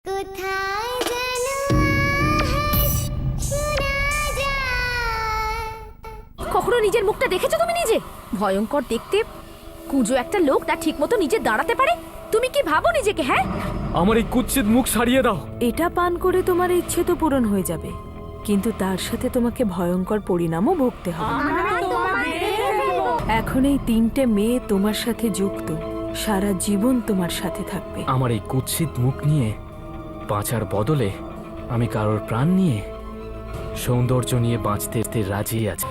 কোথায় যেন আহাস শোনা যায়। কখনো নিজের মুখটা দেখেছো তুমি নিজে? ভয়ঙ্কর দেখতে কুঁজো একটা লোক তার ঠিক মতো নিজে দাঁড়াতে পারে। তুমি কি ভাবো নিজেকে? হ্যাঁ, আমার এই কুৎসিত মুখ সারিয়ে দাও। এটা পান করে তোমার ইচ্ছে তো পূরণ হয়ে যাবে, কিন্তু তার সাথে তোমাকে ভয়ঙ্কর পরিণামও ভুগতে হবে। এখন এই 3টে মেয়ে তোমার সাথে যুক্ত, সারা জীবন তোমার সাথে থাকবে। আমার এই কুৎসিত মুখ নিয়ে বাঁচার বদলে আমি কারোর প্রাণ নিয়ে, সৌন্দর্য নিয়ে বাঁচতে রাজি আছি।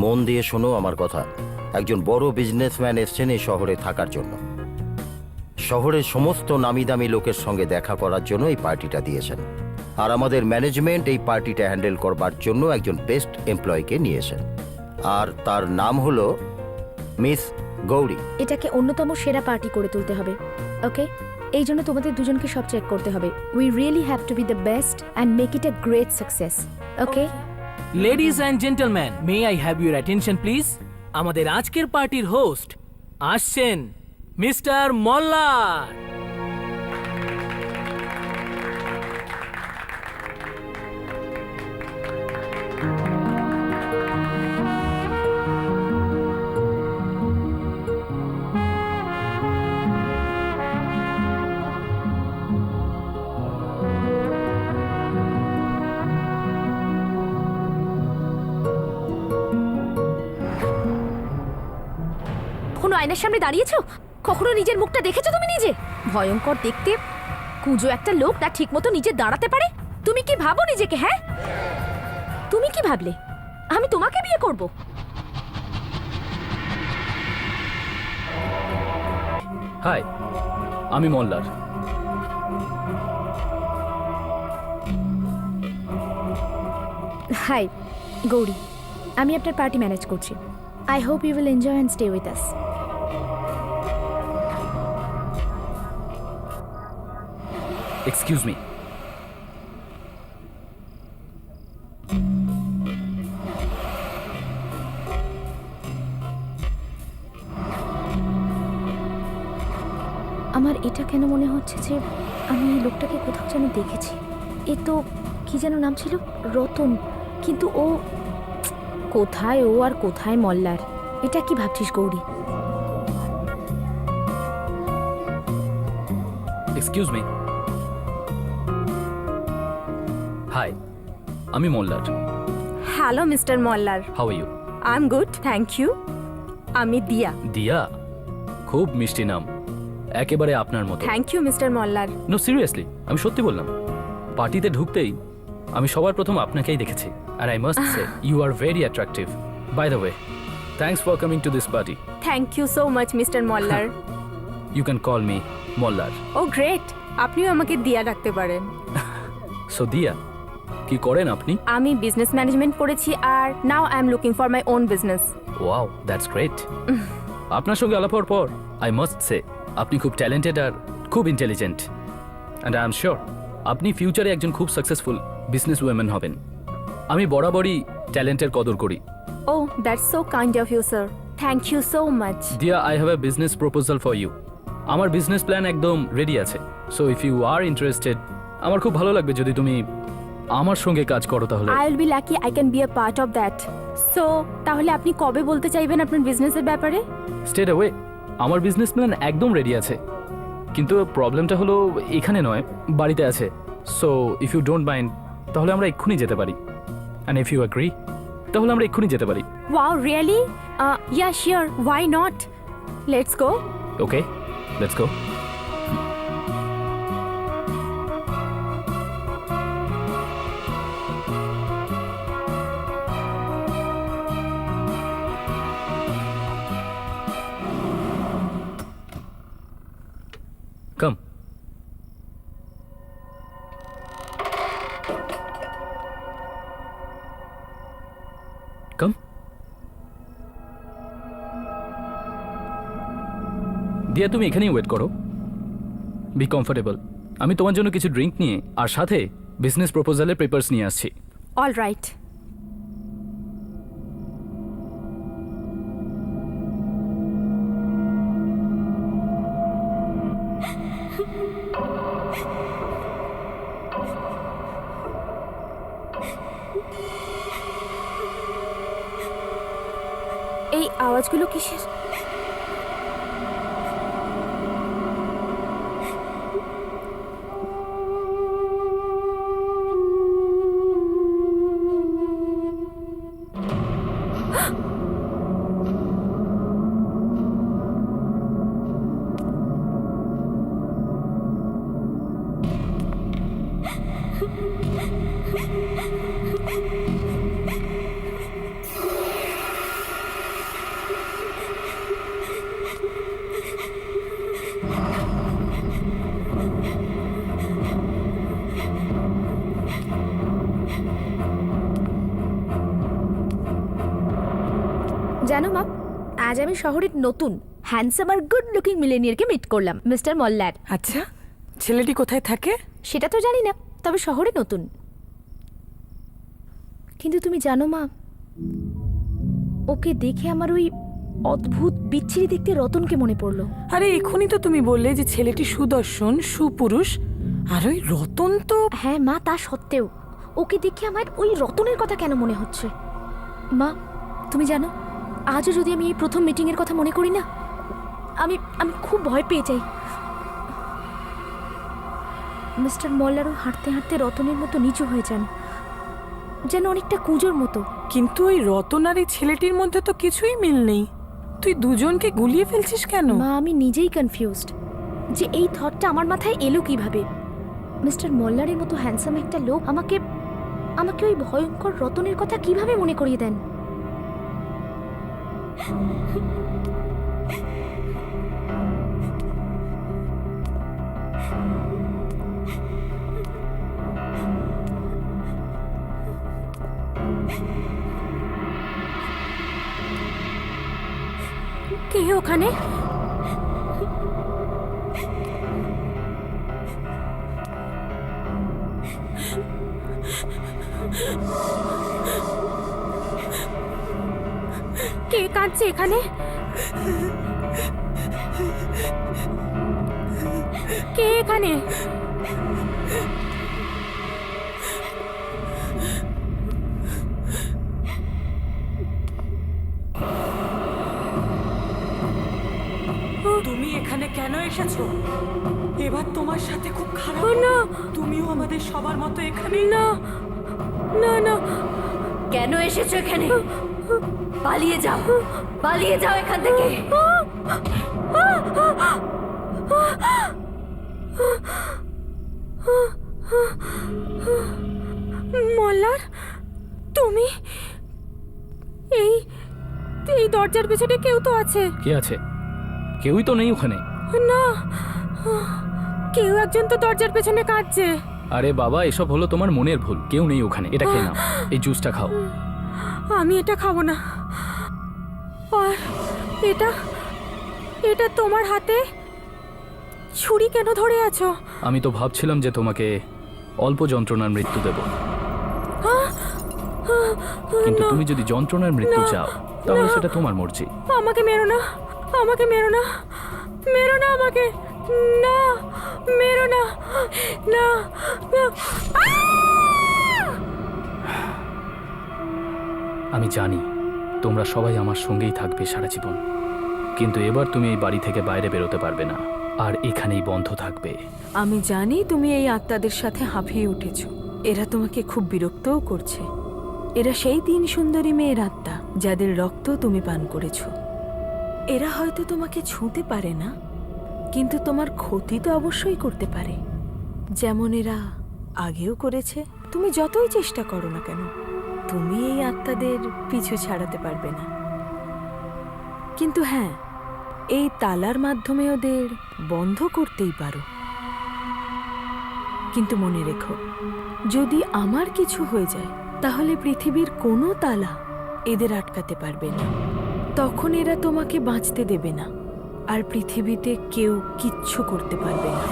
মন দিয়ে শোনো আমার কথা। একজন বড় বিজনেসম্যান এসছেন এই শহরে থাকার জন্য। শহরের সমস্ত নামি দামি লোকের সঙ্গে দেখা করার জন্য এই পার্টিটা দিয়েছেন। আর আমাদের ম্যানেজমেন্ট এই পার্টিটা হ্যান্ডেল করবার জন্য একজন বেস্ট এমপ্লয়িকে নিয়েছেন, আর তার নাম হলো মিস গৌরী। এটাকে অন্যতম সেরা পার্টি করে তুলতে হবে। ওকে, এই জন্য তোমাদের দুজনকে সব চেক করতে হবে। We really have to B the best and make it a great success. Okay, ladies and gentleman, may I have your attention please. আমাদের আজকের পার্টির হোস্ট আসছেন মিস্টার মল্লার। কখনো আয়নার সামনে দাঁড়িয়েছো? কখনো নিজের মুখটা দেখেছো তুমি নিজে? ভয়ঙ্কর দেখতে কুঁজো একটা লোক তার ঠিক মতো নিজে দাঁড়াতে পারে। তুমি কি ভাবো নিজেকে? হ্যাঁ, তুমি কি ভাবলে আমি তোমাকে বিয়ে করব? হাই, আমি মল্লার। হাই, গৌরী। আমি আপনার পার্টি ম্যানেজ করছি। I hope you will enjoy and stay with us. Excuse me. আমার এটা কেন মনে হচ্ছে যে আমি এই লোকটাকে কোথাও যেন দেখেছি। এ তো কি যেন নাম ছিল, রতন। কিন্তু ও কোথায়, ও আর কোথায় মল্লার? এটা কি ভাবছিস গৌরী? Excuse me. হাই, আমি Mallar. Hello mister Mallar, how are you? I am good, thank you. আমি দিয়া। দিয়া? খুব মিষ্টি নাম, একেবারে আপনার মতো। Thank you mister Mallar. No, seriously, আমি সত্যি বললাম। পার্টিতে ঢুকতেই আমি সবার প্রথম আপনাকেই দেখেছি, আর I must say you are very attractive. By the way, thanks for coming to this party. Thank you so much mister Mallar. You can call me Mallar. Oh great, আপনিও আমাকে দিয়া ডাকতে পারেন। সো দিয়া, কি করেন আপনি? আমি বিজনেস ম্যানেজমেন্ট করেছি, আর now I am looking for my own business. Wow, that's great. আপনার সঙ্গে আলাপ হওয়ার পর আই মাস্ট সে আপনি খুব ট্যালেন্টেড আর খুব intelligent, and I am sure আপনি ফিউচারে একজন খুব সাকসেসফুল বিজনেস ওয়েম্যান হবেন। আমি বরাবরই ট্যালেন্টের কদর করি। Oh, that's so kind of you sir, thank you so much. Diya, I have a business proposal for you. আমার বিজনেস প্ল্যান একদম রেডি আছে। So if you are interested, আমার খুব ভালো লাগবে যদি তুমি আমার সঙ্গে কাজ করো। তাহলে I will be lucky I can be a part of that. So তাহলে আপনি কবে বলতে চাইবেন আপনার বিজনেসের ব্যাপারে? স্টেট অ্যাওয়ে, আমার বিজনেস প্ল্যান একদম রেডি আছে, কিন্তু প্রবলেমটা হলো এখানে নয়, বাড়িতে আছে। So if you don't mind, তাহলে আমরা এক্ষুনি যেতে পারি। অ্যান্ড ইফ ইউ অ্যাগ্রি, তাহলে আমরা এক্ষুনি যেতে পারি। Wow, really? Yeah sure, why not, let's go. Okay, let's go. Come. Come. দিয়া, তুমি এখানেই ওয়েট করো। B comfortable. আমি তোমার জন্য কিছু ড্রিঙ্ক নিয়ে আর সাথে বিজনেস প্রপোজালের পেপারস নিয়ে আসছি। All right. আওয়াজগুলো কিসের? জানো মা, আজ আমি শহরের নতুন হ্যান্ডসাম আর গুড লুকিং মিলেনিয়ারকে মিট করলাম, মিস্টার মল্লার। আচ্ছা, ছেলেটি কোথায় থাকে? সেটা তো জানি না, তবে শহরে নতুন। কিন্তু তুমি জানো মা, ওকে দেখে আমার ওই অদ্ভুত বিচ্ছিরি দেখতে রতনকে মনে পড়লো। আরে এখনই তো তুমি বললে যে ছেলেটি সুদর্শন, সুপুরুষ, আর ওই রতন তো... হ্যাঁ মা, তা সত্ত্বেও ওকে দেখে আমার ওই রতনের কথা কেন মনে হচ্ছে? মা, তুমি জানো, আজও যদি আমি এই প্রথম মিটিংয়ের কথা মনে করি না, আমি আমি খুব ভয় পেয়ে যাই। মিস্টার মল্লারও হাঁটতে হাঁটতে রতনের মতো নিচু হয়ে যান, যেন অনেকটা কুঁজোর মতো। কিন্তু ওই রতন আর এই ছেলেটির মধ্যে তো কিছুই মিল নেই। তুই দুজনকে গুলিয়ে ফেলছিস কেন? মা, আমি নিজেই কনফিউজড যে এই থটটা আমার মাথায় এলো কিভাবে। মিস্টার মল্লারের মতো হ্যান্ডসাম একটা লোক আমাকে আমাকে ওই ভয়ঙ্কর রতনের কথা কিভাবে মনে করিয়ে দেন? কে ওখানে? কে কাঁদছে এখানে? কে এখানে? তুমি এখানে কেন এসেছো? এবার তোমার সাথে খুব খারাপ। না, তুমিও আমাদের সবার মতো এখানে। না না না, কেন এসেছো এখানে? পালিয়ে যাও, পালিয়ে যাও এখান থেকে। মল্লার, তুমি? এই এই দরজার পেছনে কেউ তো আছে। কে আছে? কেউই তো নেই ওখানে। না, কেউ একজন তো দরজার পেছনে কাঁদছে। আরে বাবা, এসব হলো তোমার মনের ভুল। কেউ নেই ওখানে। এটা খেয়ে নাও, এই জুসটা খাও। আমি এটা খাবো না। আর এটা এটা তোমার হাতে ছুরি কেন ধরে আছো? আমি তো ভাবছিলাম যে তোমাকে অল্প যন্ত্রণার মৃত্যু দেব, কিন্তু তুমি যদি যন্ত্রণার মৃত্যু চাও তাহলে সেটা তোমার মর্জি। আমাকে মেরো না, আমাকে মেরো না, মেরো না আমাকে, না মেরো না, না না। আমি জানি তোমরা সবাই আমার সঙ্গেই থাকবে সারা জীবন, কিন্তু এবার তুমি এই বাড়ি থেকে বাইরে বেরোতে পারবে না, আর এখানেই বন্ধ থাকবে। আমি জানি তুমি এই আত্মাদের সাথে হাঁপিয়ে উঠেছো। এরা তোমাকে খুব বিরক্তও করছে। এরা সেই 3 সুন্দরী মেয়ের আত্মা যাদের রক্ত তুমি পান করেছো। এরা হয়তো তোমাকে ছুঁতে পারে না, কিন্তু তোমার ক্ষতি তো অবশ্যই করতে পারে, যেমন এরা আগেও করেছে। তুমি যতই চেষ্টা করো না কেন, তুমি এই আত্মাদের পিছু ছাড়াতে পারবে না। কিন্তু হ্যাঁ, এই তালার মাধ্যমে ওদের বন্ধ করতেই পারো। কিন্তু মনে রেখো, যদি আমার কিছু হয়ে যায় তাহলে পৃথিবীর কোনো তালা এদের আটকাতে পারবে না। তখন এরা তোমাকে বাঁচতে দেবে না, আর পৃথিবীতে কেউ কিচ্ছু করতে পারবে না।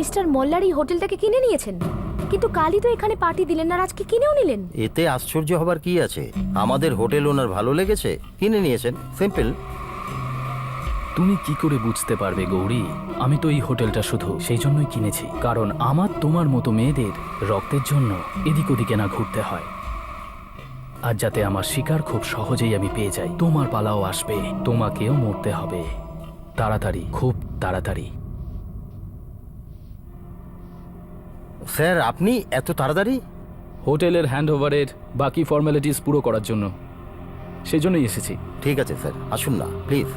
মিস্টার মোল্লার এই হোটেলটাকে কিনে নিয়েছেন, কিন্তু কালই তো এখানে পার্টি দিলেন আর আজকে কিনেও নিলেন। এতে আশ্চর্য হবার কি আছে? আমাদের হোটেল ওনার ভালো লেগেছে, কিনে নিয়েছেন, সিম্পল। তুমি কি করে বুঝতে পারবে গৌরী? আমি তো এই হোটেলটা শুধু সেই জন্যই কিনেছি, কারণ আমার তোমার মতো মেয়েদের রক্তের জন্য এদিক ওদিকে না ঘুরতে হয়, আর যাতে আমার শিকার খুব সহজেই আমি পেয়ে যাই। তোমার পালাও আসবে, তোমাকেও মরতে হবে, তাড়াতাড়ি, খুব তাড়াতাড়ি। স্যার, আপনি এত তাড়াতাড়ি? হোটেলের হ্যান্ডওভারের বাকি ফর্মালিটিস পুরো করার জন্য, সেই জন্যই এসেছি। ঠিক আছে স্যার, আসুন না প্লিজ।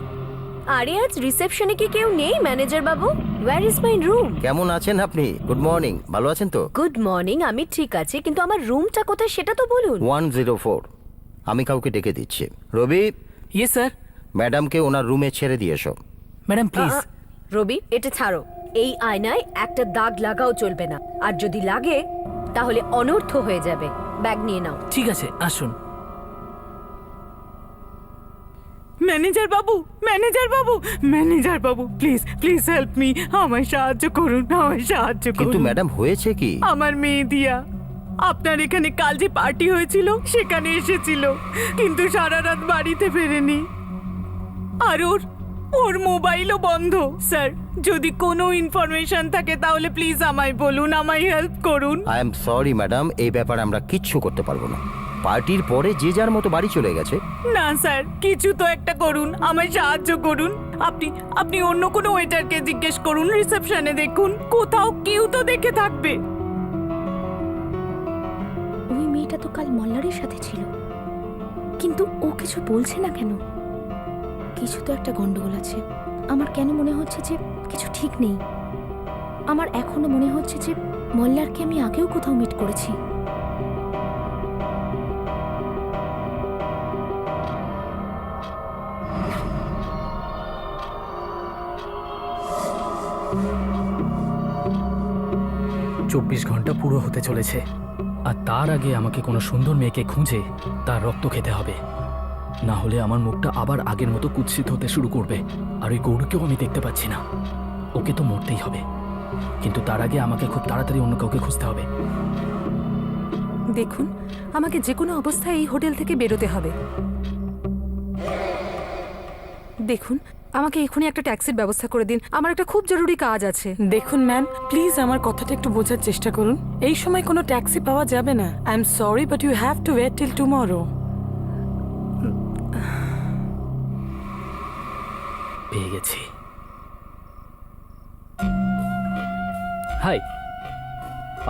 আরে আজ রিসেপশনে কি কেউ নেই manager Babu? Where is my room? কেমন আছেন আপনি? গুড মর্নিং, ভালো আছেন তো? গুড মর্নিং, আমি ঠিক আছি, কিন্তু আমার রুমটা কোথায় সেটা তো বলুন। 104। আমি কাউকে ডেকে দিচ্ছি। রবি, ইয়েস স্যার। ম্যাডামকে ওনার রুমে ছেড়ে দিয়ে এসো। Madam please. রবি, এটা ছাড়ো। এই আয়নায় একটা দাগ লাগাও চলবে না, আর যদি লাগে তাহলে অনর্থ হয়ে যাবে। ব্যাগ নিয়ে নাও। ঠিক আছে, আসুন। Manager Babu, manager Babu, manager Babu, please please help me, আমায় সাহায্য করুন, আমায় সাহায্য কিন্তু করুন। ম্যাডাম, হয়েছে কি? আমার মেয়ে দিয়া আপনার এখানে কাল যে পার্টি হয়েছিল সেখানে এসেছিল, কিন্তু সারা রাত বাড়িতে ফেরেনি, আর ওর মোবাইলও বন্ধ। স্যার, যদি কোনো ইনফরমেশন থাকে তাহলে প্লিজ আমায় বলুন, আমায় হেল্প করুন। আই এম সরি ম্যাডাম, এই ব্যাপারে আমরা কিচ্ছু করতে পারবো না। পার্টির পরে যে যার মতো বাড়ি চলে গেছে। না স্যার, কিছু তো একটা করুন, আমায় সাহায্য করুন। আপনি অন্য কোনো ওয়েটারকে জিজ্ঞেস করুন, রিসেপশনে দেখুন, কোথাও কেউ তো দেখে থাকবে। ওই মেয়েটা তো কাল মল্লারের সাথে ছিল, কিন্তু ও কিছু বলছে না কেন? কিছু তো একটা গন্ডগোল আছে। আমার কেন মনে হচ্ছে যে কিছু ঠিক নেই। আমার এখনো মনে হচ্ছে যে মল্লারকে আমি আগেও কোথাও মিট করেছি। চব্বিশ ঘন্টা পুরো হতে চলেছে, আর তার আগে আমাকে কোনো সুন্দর মেয়েকে খুঁজে তার রক্ত খেতে হবে, না হলে আমার মুখটা আবার আগের মতো কুৎসিত হতে শুরু করবে। আর ওই গৌরকেও আমি দেখতে পাচ্ছি না, ওকে তো মরতেই হবে, কিন্তু তার আগে আমাকে খুব তাড়াতাড়ি অন্য কাউকে খুঁজতে হবে। দেখুন, আমাকে যে কোনো অবস্থায় এই হোটেল থেকে বেরোতে হবে। দেখুন, আমাকে এখনই একটা ট্যাক্সির ব্যবস্থা করে দিন, আমার একটা খুব জরুরি কাজ আছে। দেখুন ম্যাম, প্লিজ আমার কথাটা একটু বোঝার চেষ্টা করুন। এই সময় কোনো ট্যাক্সি পাওয়া যাবে না। I am sorry, but you have to wait till tomorrow. পেয়ে গেছি। হাই,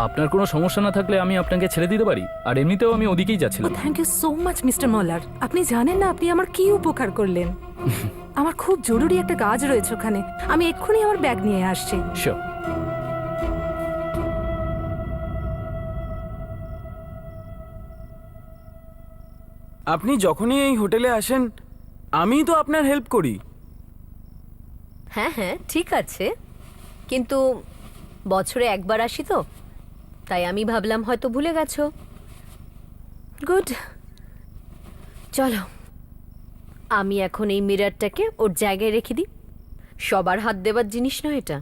আপনার কোনো সমস্যা না থাকলে আমি আপনাকে ছেড়ে দিতে পারি, আর এমনিতেও আমি ওদিকেই যাচ্ছিলাম। Thank you so much mister Mallar. আপনি জানেন না আপনি আমার কি উপকার করলেন। আমার খুব জরুরি একটা কাজ রয়েছে ওখানে, আমি এক্ষুনি আমার ব্যাগ নিয়ে আসছি। শিওর। আপনি যখনই এই হোটেলে আসেন আমিই তো আপনার হেল্প করি। হ্যাঁ হ্যাঁ, ঠিক আছে, কিন্তু বছরে একবার আসি তো, তাই আমি ভাবলাম হয়তো ভুলে গেছো। গুড, চলো আমি এখন এই মিররটাকে ওর জায়গায় রেখে দিই। সবার হাত দেবার জিনিস নয় এটা।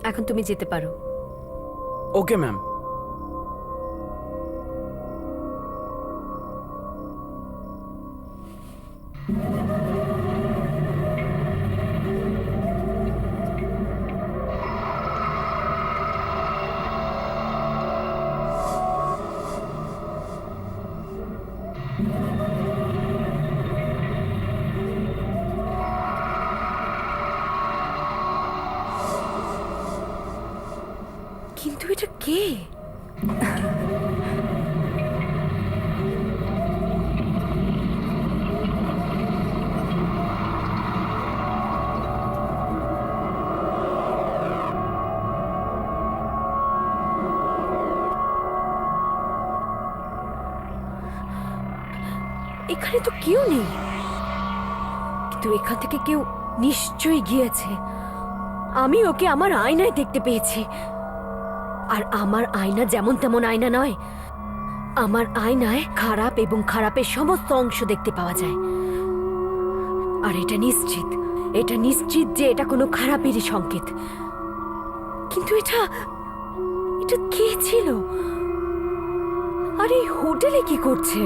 এখন তুমি যেতে পারো। Okay ma'am. কিন্তু এটা কে? এখানে তো কেউ নেই, কিন্তু এখান থেকে কেউ নিশ্চয়ই গিয়েছে। আমি ওকে আমার আয়নায় দেখতে পেয়েছি, আর আমার আয়না যেমন তেমন আয়না নয়, আমার আয়নায় খারাপ এবং খারাপের সমস্ত অংশ দেখতে পাওয়া যায়। আর এটা নিশ্চিত যে এটা কোনো খারাপেরই সংকেত। কিন্তু এটা কে ছিল? আর এই হোটেলে কি করছে?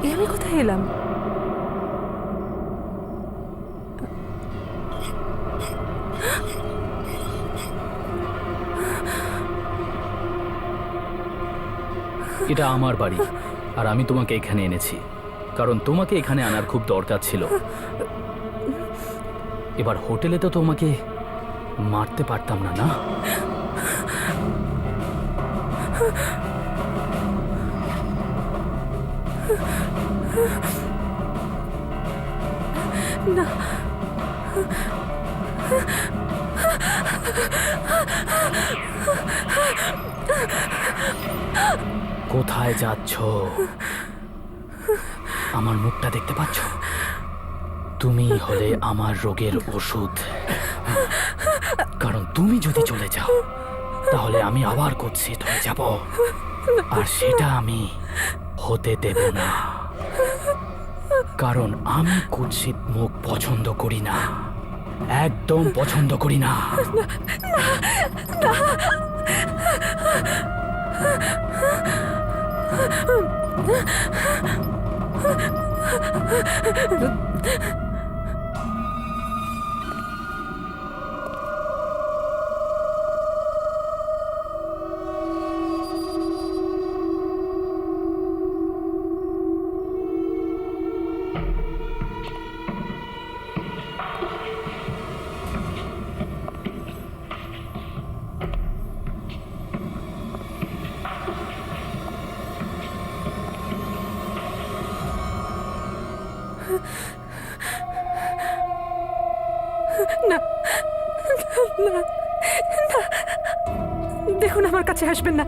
এ আমি কোথায় এলাম? এটা আমার বাড়ি আর আমি তোমাকে এখানে এনেছি কারণ তোমাকে এখানে আনার খুব দরকার ছিল। এবার হোটেলে তো তোমাকে মারতে পারতাম না, না? না, কোথায় যাচ্ছ? আমার মুখটা দেখতে পাচ্ছ? তুমি হলে আমার রোগের ওষুধ। কারণ তুমি যদি চলে যাও তাহলে আমি আবার কুৎসিত হয়ে যাব, আর সেটা আমি হতে দেব না। কারণ আমি কুৎসিত মুখ পছন্দ করি না, একদম পছন্দ করি না। না, না, না, দেখুন আমার কাছে আসবেন না।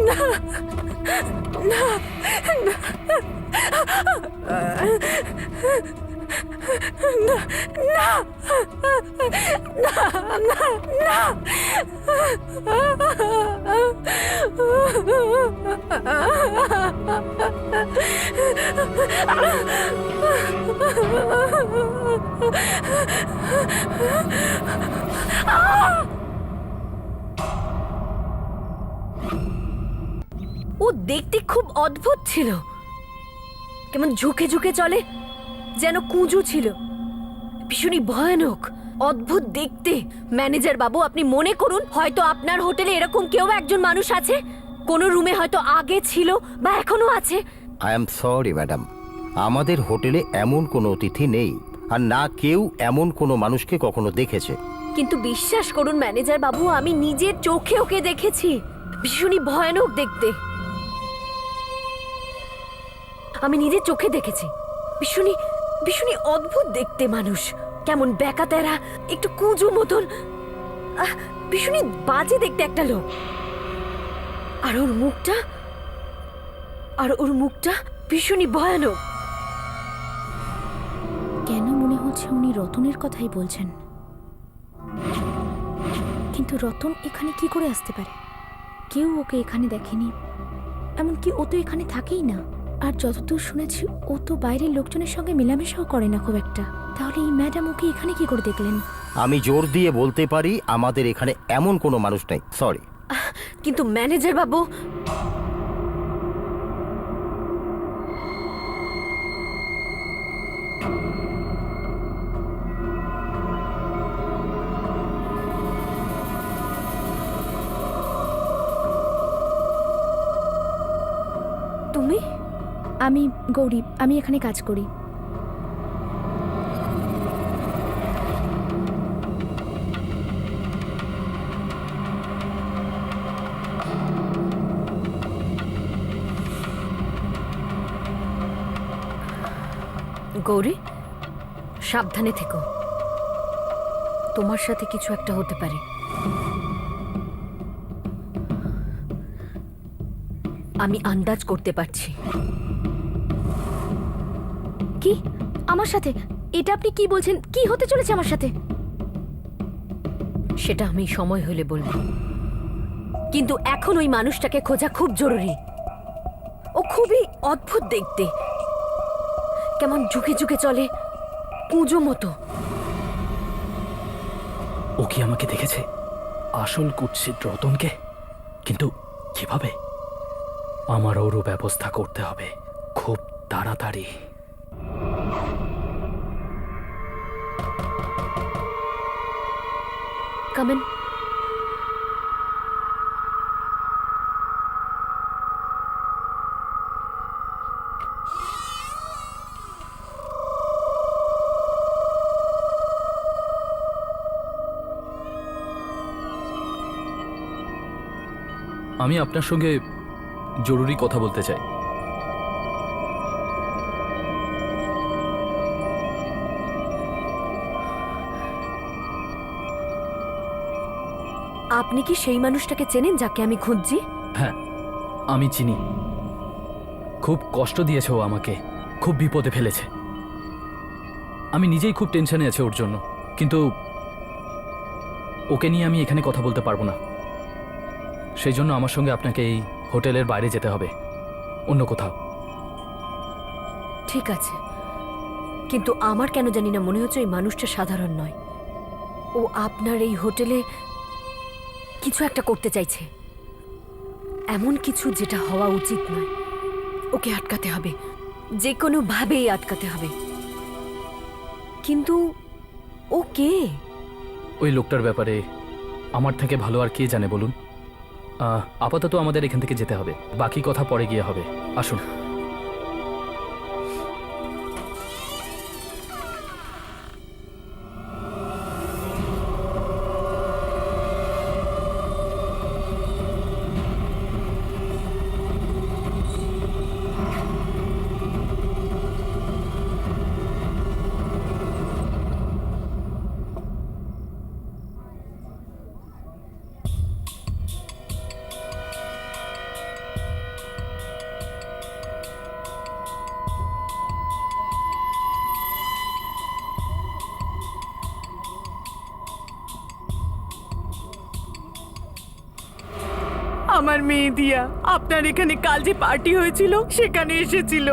না, না, না, ও দেখতে খুব অদ্ভুত ছিল, কেমন ঝুঁকে ঝুঁকে চলে, যেন কুঁজো ছিল। ভীষণই ভয়ানক, অদ্ভুত দেখতে। ম্যানেজার বাবু, আপনি মনে করুন হয়তো আপনার হোটেলে এরকম কেউ একজন মানুষ আছে, কোন রুমে হয়তো আগে ছিল বা এখনো আছে। আই এম সরি ম্যাডাম, আমাদের হোটেলে এমন কোনো অতিথি নেই, আর না কেউ এমন কোনো মানুষকে কখনো দেখেছে। কিন্তু বিশ্বাস করুন ম্যানেজার বাবু, আমি নিজের চোখে ওকে দেখেছি। ভীষণই ভয়ানক দেখতে, আমি নিজের চোখে দেখেছি। ভীষণই ভীষণই অদ্ভুত দেখতে মানুষ, কেমন ব্যাকাতেরা, একটু কুঁজো মতন, ভীষণই বাজে দেখতে একটা লোক। আর ওর মুখটা ভীষণই ভয়ানক। কেন মনে হচ্ছে উনি রতনের কথাই বলছেন? কিন্তু রতন এখানে কি করে আসতে পারে? কেউ ওকে এখানে দেখেনি, এমনকি ও তো এখানে থাকেই না। আর যতদূর শুনেছি ও তো বাইরের লোকজনের সঙ্গে মেলামেশাও করে না খুব একটা। তাহলে এই ম্যাডাম ওকে এখানে কি করে দেখলেন? আমি জোর দিয়ে বলতে পারি আমাদের এখানে এমন কোনো মানুষ নেই। সরি। কিন্তু ম্যানেজার বাবু, তুমি? আমি গৌরী, আমি এখানে কাজ করি। গৌরী, সাবধানে থেকো। তোমার সাথে কিছু একটা হতে পারে। আমি আন্দাজ করতে পারছি। কি আমার সাথে? এটা আপনি কি বলছেন? কি হতে চলেছে আমার সাথে? সেটা আমি সময় হলে বলবো, কিন্তু এখন ওই মানুষটাকে খোঁজা খুব জরুরি। ও খুবই অদ্ভুত দেখতে, কেমন ঝুঁকে ঝুঁকে চলে, কুঁজো মতো। ও কি আমাকে দেখেছে? আসল কুৎসিত রতনকে? কিন্তু কিভাবে? আমার ওরও ব্যবস্থা করতে হবে খুব তাড়াতাড়ি। কামেন। আমি আপনার সঙ্গে জরুরি কথা বলতে চাই। আপনি কি সেই মানুষটাকে চেনেন যাকে আমি খুঁজছি? হ্যাঁ, আমি চিনি। খুব কষ্ট দিয়েছে ও আমাকে, খুব বিপদে ফেলেছে। আমি নিজেই খুব টেনশনে আছি ওর জন্য, কিন্তু ওকে নিয়ে আমি এখানে কথা বলতে পারবো না। সেই জন্য আমার সঙ্গে আপনাকে এই হোটেলের বাইরে যেতে হবে, অন্য কোথাও। ঠিক আছে, কিন্তু আমার কেন জানি না মনে হচ্ছে এই মানুষটা সাধারণ নয়। ও আপনার এই হোটেলে কিছু একটা করতে চাইছে, এমন কিছু যেটা হওয়া উচিত নয়। ওকে আটকাতে হবে, যে কোনোভাবেই আটকাতে হবে। কিন্তু ও কে? ওই লোকটার ব্যাপারে আমার থেকে ভালো আর কে জানে বলুন? আপাতত আমাদের এখান থেকে যেতে হবে, বাকি কথা পরে গিয়ে হবে। আসুন। আমার মেয়ে দিয়া আপনার এখানে কাল যে পার্টি হয়েছিল সেখানে এসেছিল,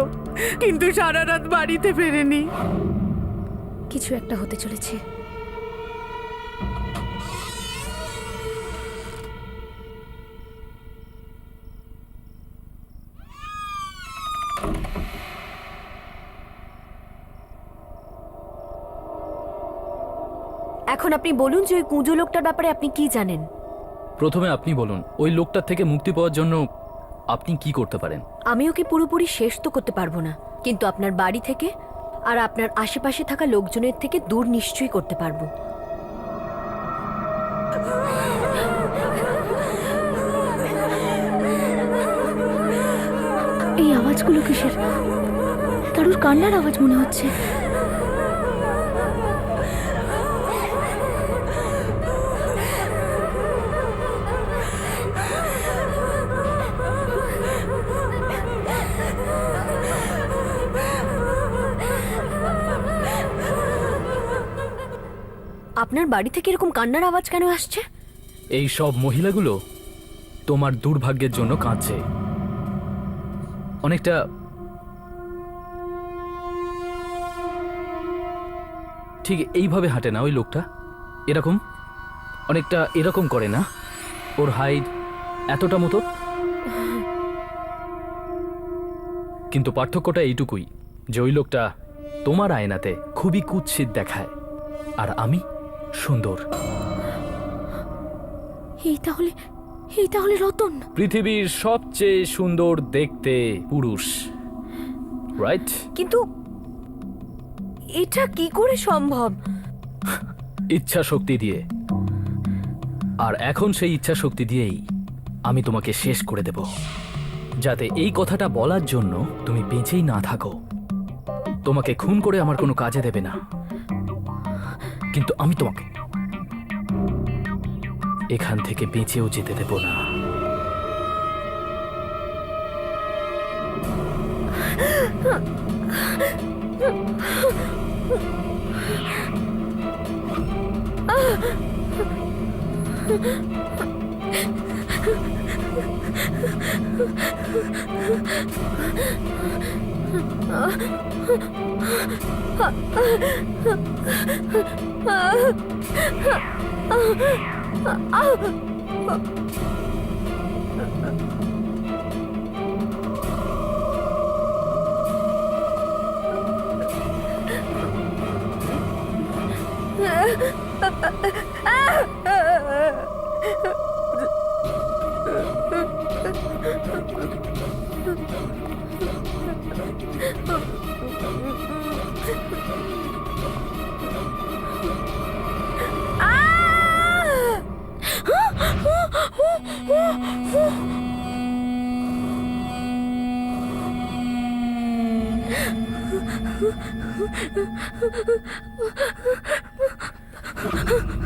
কিন্তু সারা রাত বাড়িতে ফেরেনি। কিছু একটা হতে চলেছে। এখন আপনি বলুন যে ওই কুঁজো লোকটার ব্যাপারে আপনি কি জানেন? প্রথমে আপনি বলুন, ওই লোকটার থেকে মুক্তি পাওয়ার জন্য আপনি কি করতে পারেন? আমি ওকে পুরোপুরি শেষ তো করতে পারবো না, কিন্তু আপনার বাড়ি থেকে আর আপনার আশেপাশে থাকা লোকজনের থেকে দূর নিশ্চয়ই করতে পারবো। এই আওয়াজগুলো কিসের? কারুর কান্নার আওয়াজ মনে হচ্ছে। আপনার বাড়ি থেকে এরকম কান্নার আওয়াজ কেন আসছে? এই সব মহিলাগুলো তোমার দুর্ভাগ্যের জন্য কাঁদছে। অনেকটা ঠিক এইভাবে হাঁটে না ওই লোকটা? এরকম, অনেকটা এরকম করে না? ওর হাইট এতটা মতো, কিন্তু পার্থক্যটা এইটুকুই যে ওই লোকটা তোমার আয়নাতে খুবই কুৎসিত দেখায়, আর আমি সুন্দর। এই তাহলে রতন, পৃথিবীর সবচেয়ে সুন্দর দেখতে পুরুষ, রাইট? কিন্তু এটা কি করে সম্ভব? ইচ্ছা শক্তি দিয়ে। আর এখন সেই ইচ্ছা শক্তি দিয়েই আমি তোমাকে শেষ করে দেব, যাতে এই কথাটা বলার জন্য তুমি বেঁচেই না থাকো। তোমাকে খুন করে আমার কোনো কাজে দেবে না, কিন্তু আমি তোমাকে এখান থেকে বেঁচেও যেতে দেব না।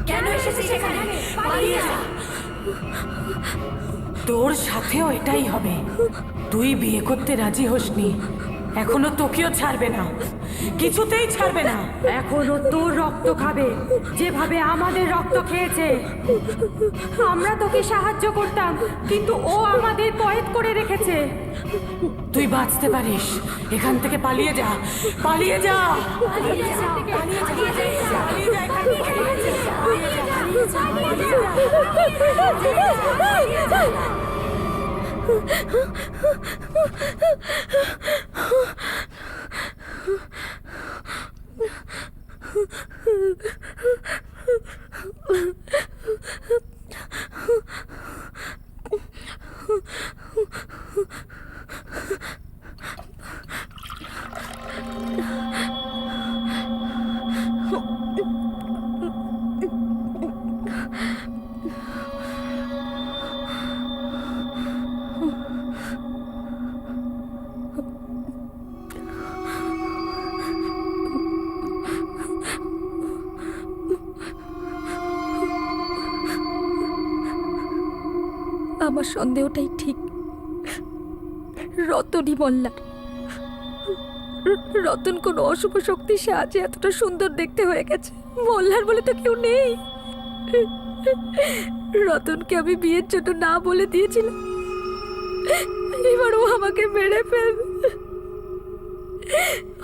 কেন এসেছিস এখানে? পালিয়ে যা। তোর সাথেও এটাই হবে। তুই বিয়ে করতে রাজি হসনি, এখনো তোকেও ছাড়বে না, কিছুতেই ছাড়বে না। এখনো তোর রক্ত খাবে যেভাবে আমাদের রক্ত খেয়েছে। আমরা তোকে সাহায্য করতাম, কিন্তু ও আমাদের কয়েদ করে রেখেছে। তুই বাঁচতে পারিস, এখান থেকে পালিয়ে যা, পালিয়ে যা, পালিয়ে যা, পালিয়ে যা, পালিয়ে যা, এখান থেকে পালিয়ে যা, পালিয়ে যা, পালিয়ে যা, পালিয়ে যা। আমার সন্দেহটাই ঠিক। রতনই মল্লার। রতন কোনো অশুভ শক্তির সাহায্যে এতটা সুন্দর দেখতে হয়ে গেছে। মল্লার বলে তো কেউ নেই। রতনকে আমি বিয়ের জন্য না বলে দিয়েছিলাম, এবার ও আমাকে মেরে ফেলবে।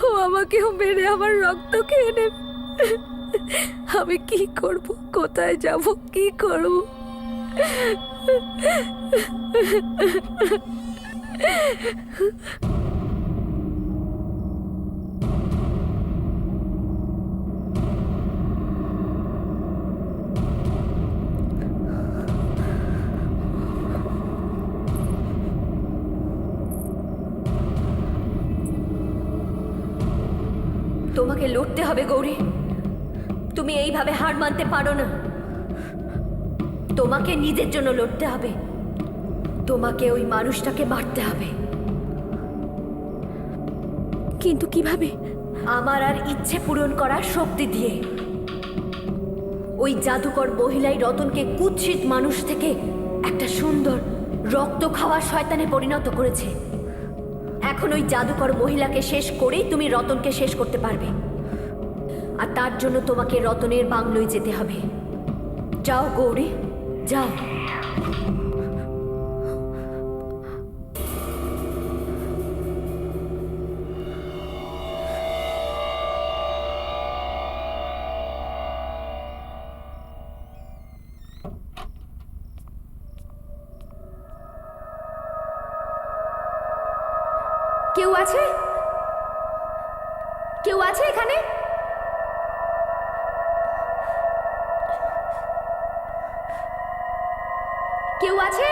ও আমাকেও মেরে আমার রক্ত খেয়ে নেবে। আমি কি করব, কোথায় যাব, কি করব? তোমাকে লড়তে হবে গৌরী, তুমি এইভাবে হার মানতে পারো না। তোমাকে নিজের জন্য লড়তে হবে, তোমাকে ওই মানুষটাকে মারতে হবে। কিন্তু কিভাবে? আমার আর ইচ্ছে পূরণ করার শক্তি দিয়ে। ওই জাদুকর মহিলাই রতনকে কুৎসিত মানুষ থেকে একটা সুন্দর রক্ত খাওয়া শয়তানে পরিণত করেছে। এখন ওই জাদুকর মহিলাকে শেষ করেই তুমি রতনকে শেষ করতে পারবে। আর তার জন্য তোমাকে রতনের বাংলোয় যেতে হবে। যাও গৌরী, যাও। কেউ আছে? কেউ আছে এখানে? কেউ আছে?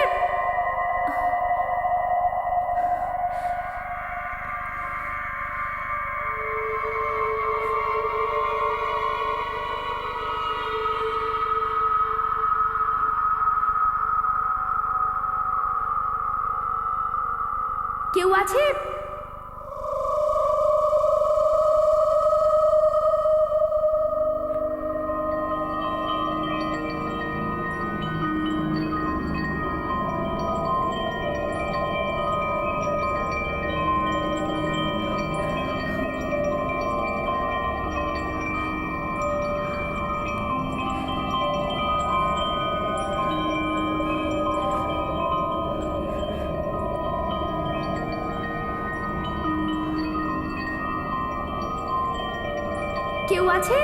কেউ আছে? কেউ আছে?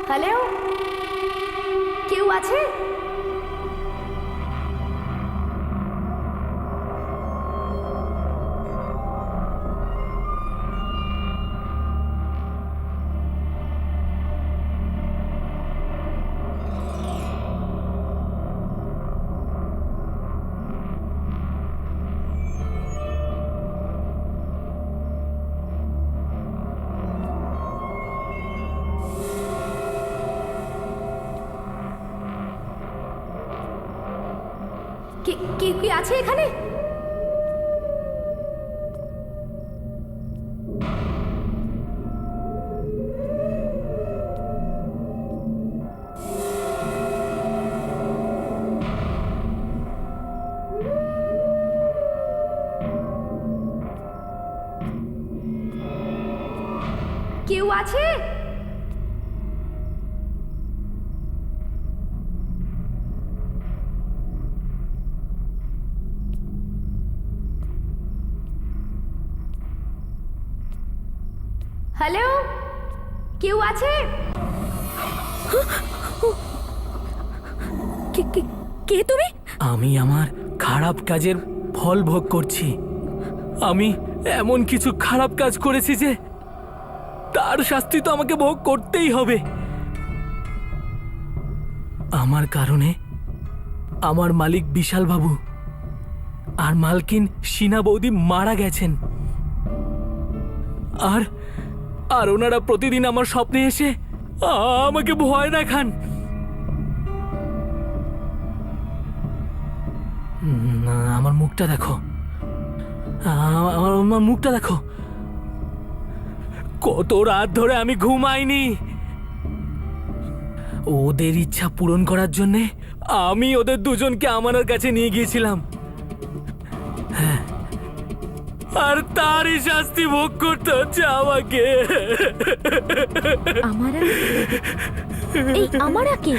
হ্যালো, কেউ আছে? কেউ কি আছে এখানে? কেউ আছে? হ্যালো, কেউ আছে? কে তুমি? আমি আমার খারাপ কাজের ফল ভোগ করছি। আমি এমন কিছু খারাপ কাজ করেছি যে তার শাস্তি তো আমাকে ভোগ করতেই হবে। আমার কারণে আমার মালিক বিশাল বাবু আর মালকিন সিনা বৌদি মারা গেছেন। আর আর ওনারা প্রতিদিন আমার স্বপ্নে এসে আমাকে ভয় দেখান। আমার মুখটা দেখো, আমার মুখটা দেখো। কত রাত ধরে আমি ঘুমাইনি। ওদের ইচ্ছা পূরণ করার জন্যে আমি ওদের দুজনকে আমার কাছে নিয়ে গিয়েছিলাম। হ্যাঁ, আর তারই শাস্তি ভোগ করতে হচ্ছে আমাকে। আমারা কি?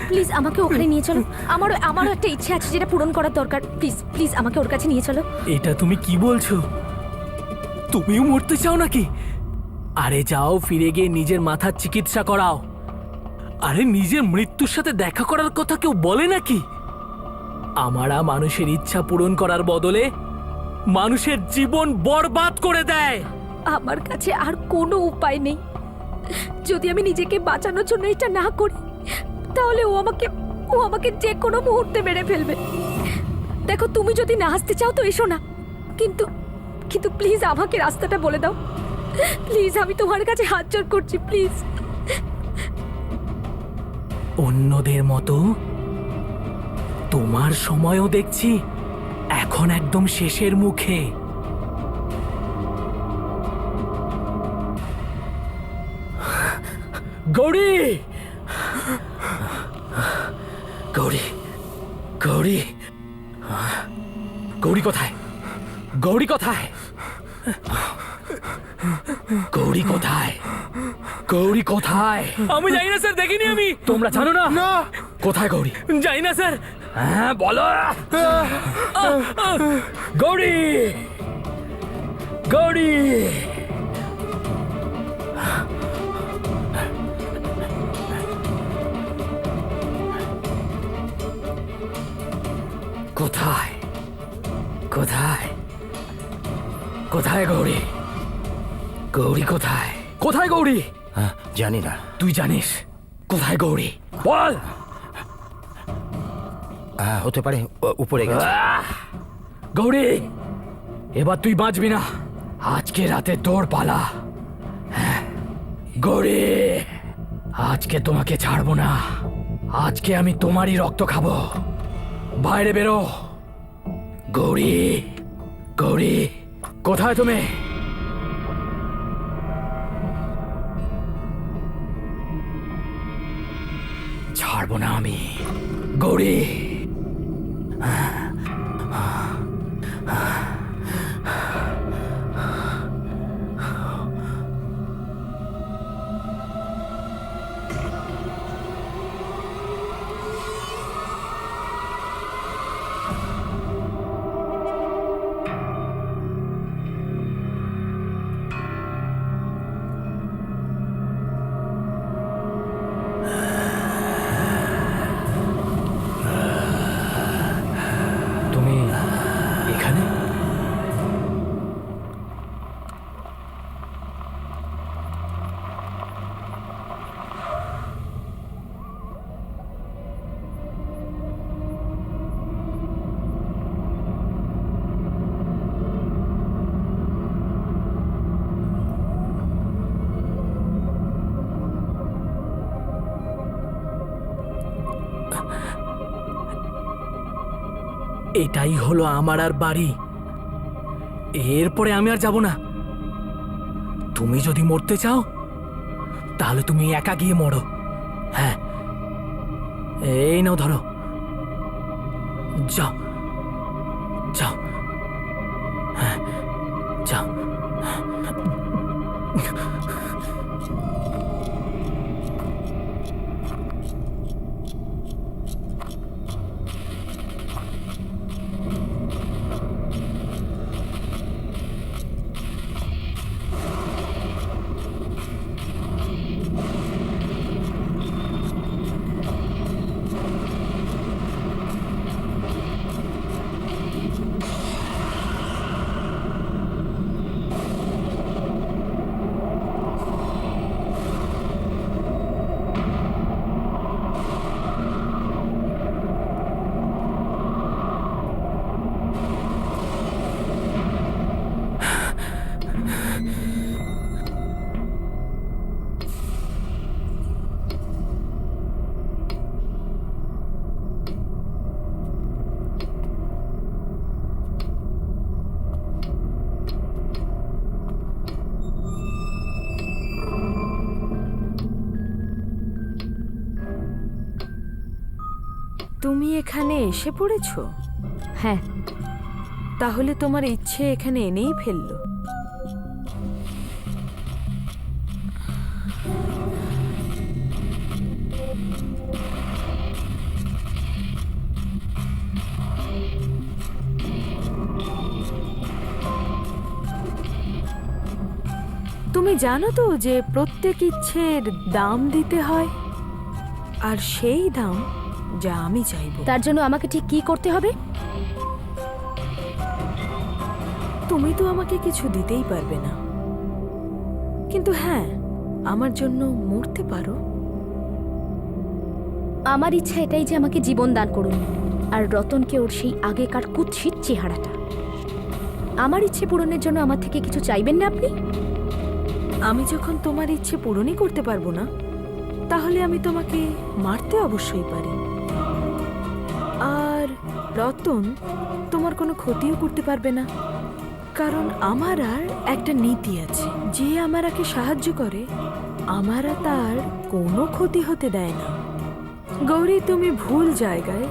প্লিজ আমাকে ওখানে নিয়ে চলো। আমারও একটা ইচ্ছে আছে যেটা পূরণ করার দরকার। প্লিজ আমাকে ওর কাছে নিয়ে চলো। এটা তুমি কি বলছো? তুমিও মরতে চাও নাকি? আরে যাও, ফিরে গিয়ে নিজের মাথার চিকিৎসা করাও। আরে নিজের মৃত্যুর সাথে দেখা করার কথা কেউ বলে নাকি? আমারা মানুষের ইচ্ছা পূরণ করার বদলে মানুষের জীবন বরবাদ করে দেয়। আমার কাছে আর কোনো উপায় নেই। যদি আমি নিজেকে বাঁচানোর জন্য এটা না করি, তাহলে ও আমাকে যে কোনো মুহূর্তে মেরে ফেলবে। দেখো, তুমি যদি না আসতে চাও তো এসো না, কিন্তু প্লিজ আমাকে রাস্তাটা বলে দাও। প্লিজ, আমি তোমার কাছে হাত জোড় করছি, প্লিজ। অন্যদের মতো তোমার সময়ও দেখছি এখন একদম শেষের মুখে। গৌরী, গৌরী, গৌরী, গৌরী কোথায়? গৌরী কোথায়? গৌরী কোথায়? গৌরী কোথায়? আমি জানি না স্যার, দেখিনি আমি। তোমরা জানো না? না। কোথায় গৌরী? জানি না স্যার। হ্যাঁ, বলো। গৌরী, গৌরী, কোথায়? কোথায়? কোথায় গৌরী? গৌরী কোথায়? কোথায় গৌরী? জানি না। তুই জানিস কোথায় গৌরী? বল। হতে পারে উপরে গেছে। গৌরী, এবার তুই বাঁচবি না। আজকে রাতে তোর পালা। গৌরী, আজকে তোমাকে ছাড়বো না। আজকে আমি তোমারই রক্ত খাবো। বাইরে বেরো। গৌরী, গৌরী, কোথায় তুমি? ছাড়বো না আমি। গৌরী, এটাই হলো আমার আর বাড়ি। এরপরে আমি আর যাব না। তুমি যদি মরতে চাও তাহলে তুমি একা গিয়ে মরো। হ্যাঁ, এই নাও ধরো, যাও যাও, হ্যাঁ যাও। তুমি এখানে এসে পড়েছো? হ্যাঁ, তাহলে তোমার ইচ্ছে এখানে এনেই ফেললো। তুমি জানো তো যে প্রত্যেক ইচ্ছের দাম দিতে হয়, আর সেই দাম যা আমি চাইবো। তার জন্য আমাকে ঠিক কি করতে হবে? তুমি তো আমাকে কিছু দিতেই পারবে না, কিন্তু হ্যাঁ, আমার জন্য মরতে পারো। আমার ইচ্ছা এটাই যে আমাকে জীবন দান করুন, আর রতনকে ওর সেই আগেকার কুৎসিত চেহারাটা। আমার ইচ্ছে পূরণের জন্য আমার থেকে কিছু চাইবেন না আপনি? আমি যখন তোমার ইচ্ছে পূরণই করতে পারবো না, তাহলে আমি তোমাকে মারতে অবশ্যই পারি। আর রতন তোমার কোনো ক্ষতিও করতে পারবে না, কারণ আমার আর একটা নীতি আছে, যে আমাকে সাহায্য করে আমারা তার কোনো ক্ষতি হতে দেয় না। গৌরী, তুমি ভুল জায়গায়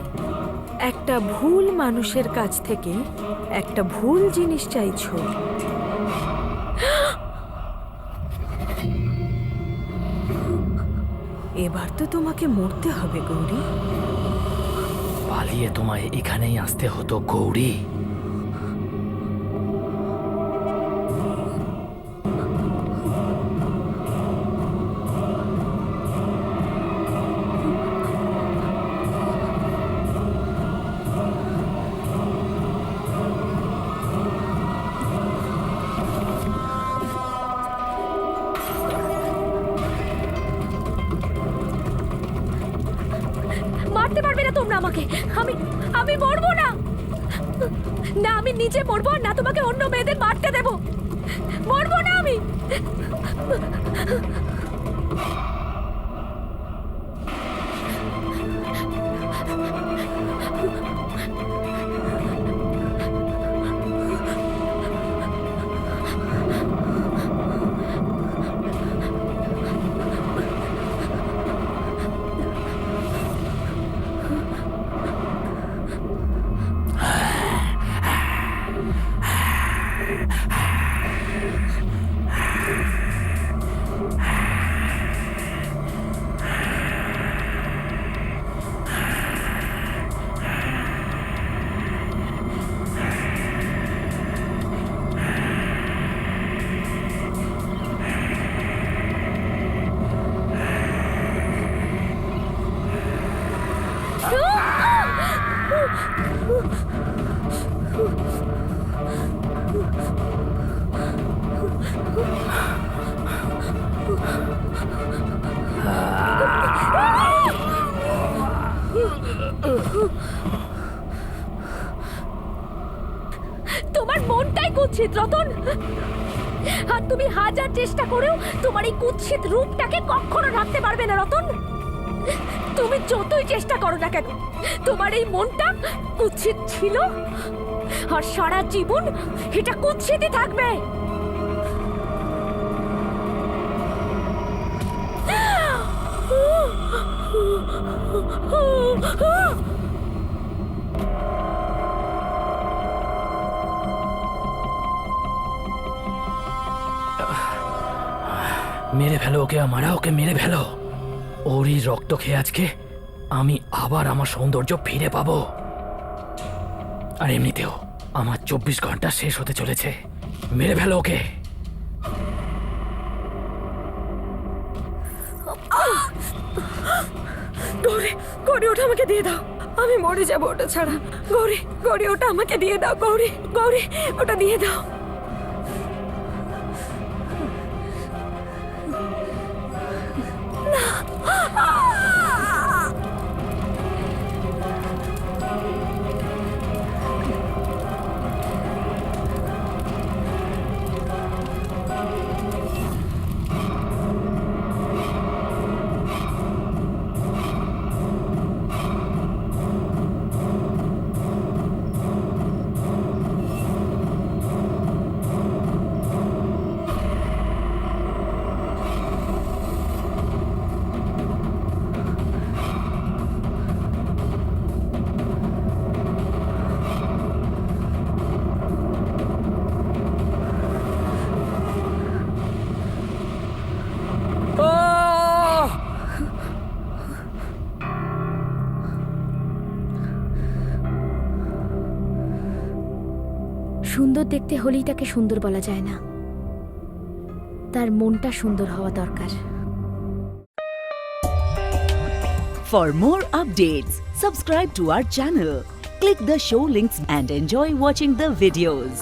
একটা ভুল মানুষের কাছ থেকে একটা ভুল জিনিস চাইছো। এবার তো তোমাকে মরতে হবে গৌরী। পালিয়ে তোমায় এখানেই আসতে হতো গৌরী। মারতে পারবে না তোমরা আমাকে। আমি মরবো না। না, আমি নিজে মরবো, আর না তোমাকে অন্য মেয়েদের মারতে দেব। মরবো না আমি। তোমার মনটাই কুৎসিত রতন, আর তুমি হাজার চেষ্টা করেও তোমার এই কুৎসিত রূপটাকে কখনো রাখতে পারবে না রতন। তুমি যতই চেষ্টা করো না কেন, তোমার এই মনটা কুৎসিত ছিল আর সারা জীবন এটা কুৎসিতই থাকবে। মেরে ফেলো ওকে, আমারা ওকে মেরে ফেলো। ওরই রক্ত খেয়ে আজকে আমি আবার আমার সৌন্দর্য ফিরে পাবো। আর এমনিতেও আমার 24 ঘন্টা শেষ হতে চলেছে। মেরে ফেলো ওকে। গৌরী, গৌরী ওটা আমাকে দিয়ে দাও, আমি মরে যাবো ওটা ছাড়া। গৌরী, গৌরী ওটা আমাকে দিয়ে দাও। গৌরী, গৌরী ওটা দিয়ে দাও। সুন্দর দেখতে হলেই তাকে সুন্দর বলা যায় না, তার মনটা সুন্দর হওয়া দরকার। For more updates, subscribe to our channel, click the show links and enjoy watching the videos.